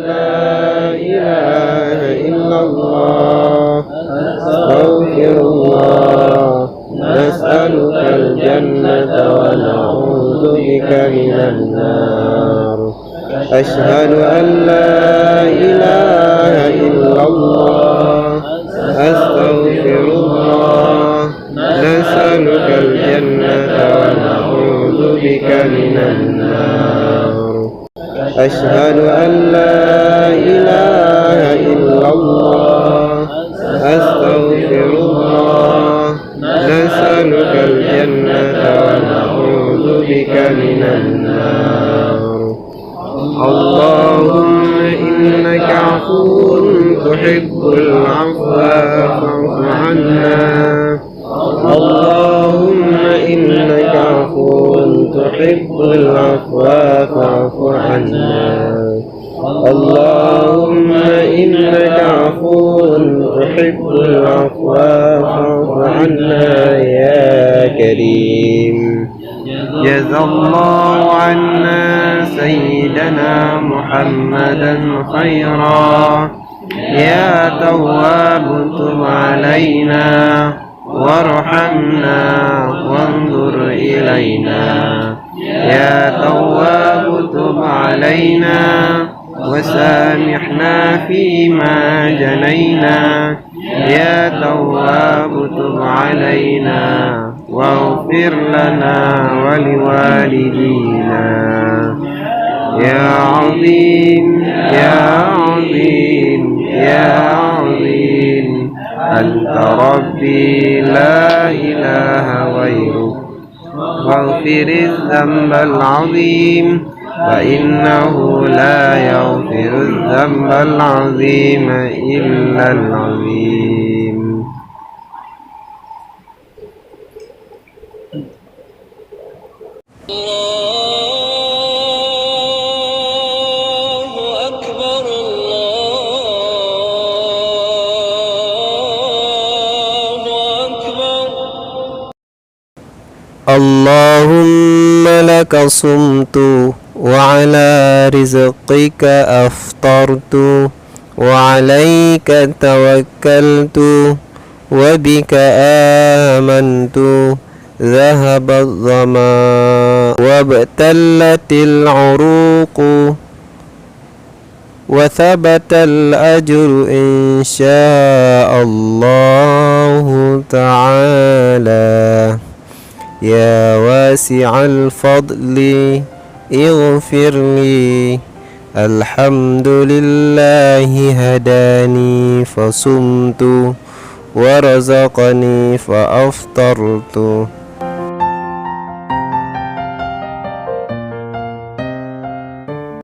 لا إله إلا الله أستغفر الله نسألك الجنة ونعوذ بك من النار أشهد أن لا إله إلا الله أستغفر الله نسألك الجنة ونعوذ بك من النار أشهد أن لا إله إلا الله أستغفر الله نسألك الجنة ونعوذ بك من النار اللهم إنك عفو تحب العفو فاعف عنا اللهم إنك عفو تحب العفو فاعف عنا اللهم إنك عفو تحب العفو فاعف عنا يا كريم جزا الله عنا سيدنا محمدا خيرا يا تواب تب علينا وارحمنا وانظر إلينا يا تواب تب علينا وسامحنا فيما جنينا يا تواب تب علينا واغفر لنا ولوالدينا يا عظيم يا عظيم يا عظيم أنت ربي لا إله غيرك واغفر الذنب العظيم فإنه لا يغفر الذنب العظيم إلا العظيم اللهم لك صمت وعلى رزقك أفطرت وعليك توكلت وبك آمنت ذهب الظما وابتلت العروق وثبت الأجر إن شاء الله تعالى يا واسع الفضل اغفر لي الحمد لله هداني فصمت ورزقني فأفطرت